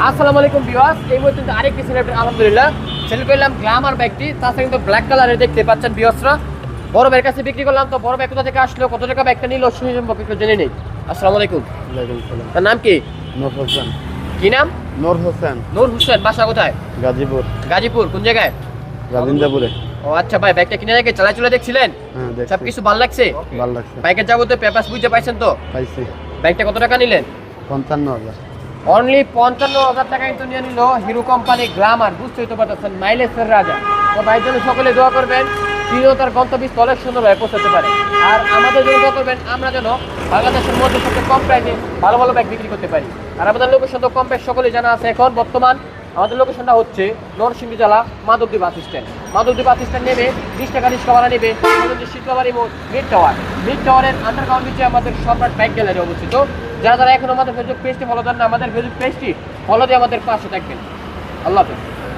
আসসালামু আলাইকুম ভিউয়ার্স, এই মুহূর্তে কিন্তু আরেকটি সিলেক্ট আলহামদুলিল্লাহ সেল করলাম গ্ল্যামার বাইকটি। তাছাড়া কিন্তু ব্ল্যাক কালারের দেখতে পাচ্ছেন ভিউয়ার্সরা। বড় ভাইয়ের কাছে বিক্রি করলাম, তো বড় ভাই কোথা থেকে আসলো, কত টাকা বাইকটা নিল সেই সম্পর্কে একটু জেনে নেই। আসসালামু আলাইকুম। ওয়ালাইকুম সালাম। তার নাম কি? নূর হোসেন। কি নাম? নূর হোসেন। নূর হোসেন। বাসা কোথায়? গাজীপুর। গাজীপুর কোন জায়গায়? গাজিন্দাপুরে। ও আচ্ছা ভাই, বাইকটা কিনে আগে চালাই চলে দেখছিলেন? হ্যাঁ, দেখছি। সবকিছু ভালো লাগছে? ভালো লাগছে। বাইকের যাবতীয় পেপারস বুঝতে পাইছেন তো? পাইছি। বাইকটা কত টাকা নিলেন? 55,000। অনলি 55,000 টাকা কিন্তু নিয়ে নিল হিরো কোম্পানি গ্ল্যামার। বুঝতেই তো পারতেছেন, মাইলেজের রাজা। তো ভাইয়ের জন্য সকলে দোয়া করবেন, তিনিও তার গন্তব্যস্থলে সুন্দরভাবে পৌঁছাতে পারে। আর আমাদের জন্য দোয়া করবেন, আমরা যেন বাংলাদেশের মধ্যে সবচেয়ে কম প্রাইসে ভালো ভালো ব্যাগ বিক্রি করতে পারি। আর আমাদের লোকেশন তো কম প্রাইস সকলেই জানা আছে। এখন বর্তমান আমাদের লোকেশনটা হচ্ছে নরসিংদী জেলা Madhabdi bus stand. Madhabdi bus stand নেবে 20 টাকা রিক্সা ভাড়া নেবে শীতলাবাড়ি মোড় মিড টাওয়ার। মিড টাওয়ারের আন্ডারগ্রাউন্ড নিচে আমাদের সম্রাট বাইক গ্যালারি অবস্থিত। যারা যারা এখন আমাদের ফেসবুক পেজটি ফলো দেন না, আমাদের ফেসবুক পেজটি ফলো দিয়ে আমাদের পাশে থাকবেন। আল্লাহ হাফেজ।